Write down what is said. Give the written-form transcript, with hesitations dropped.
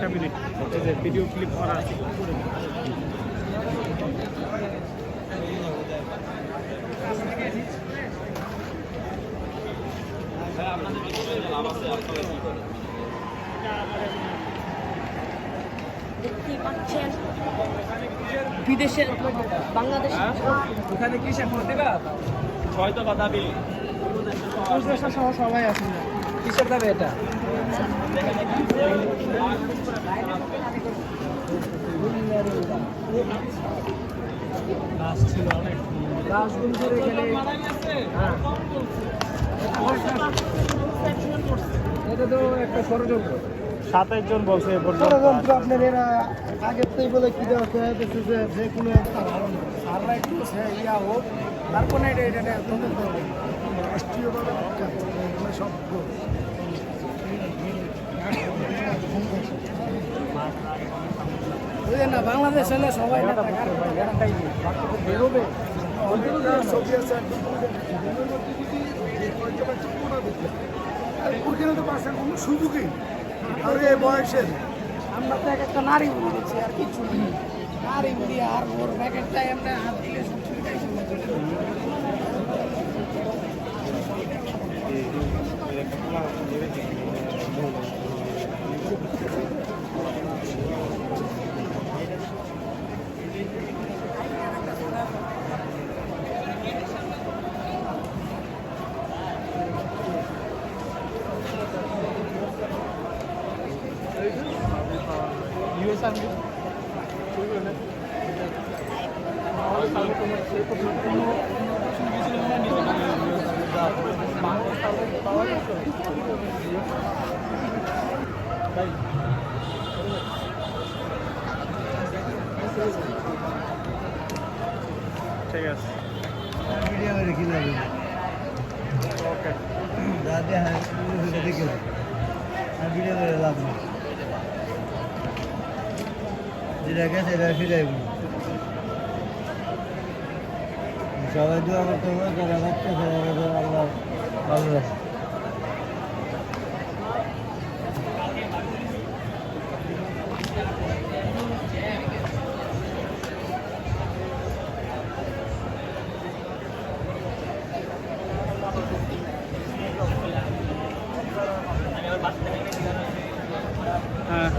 একটা মিনিট, এই যে ভিডিও ক্লিপ করা আছে। দেখতেই পাচ্ছেন বিদেশের বাংলাদেশ ওখানে কি শেখ দিবা ছয়টা বাদাবি সহ সবাই আছে। কিসের দাবে এটা? গাছ ছিল অনেক, গাছগুলো ধরে গেলে এটা তো একটা ষড়যন্ত্র। 27 জন বলছে ষড়যন্ত্র। আপনার এরা আগের থেকে বলে কি দেওয়া যে কোনো সাররা একটু ইয়া হোক, তারপরে এটা তদন্ত হবে রাষ্ট্রীয়ভাবে সব বুঝলেন না। বাংলাদেশ হলে সবাই বেরোবে ছবি আছে ওখানে তো বাসার কোনো সুযোগই আর এই বয়সের আমরা তো এক একটা নারী উড়ে গেছি আর কিছু নেই। নারী উড়ি আর ওর প্যাকেটটাই আমরা হাত দিলে সব সুবিধাই ঠিক আছে। ভিডিও রেখে যাবে। ওকে যাতে হ্যাঁ দেখে আর ভিডিও করে লাভ নেই। যেটা গেছে এটা ফিরাইব। সবাই দোয়া করতে হবে, যারা বাচ্চা আল্লাহ ভালো রাখে। হ্যাঁ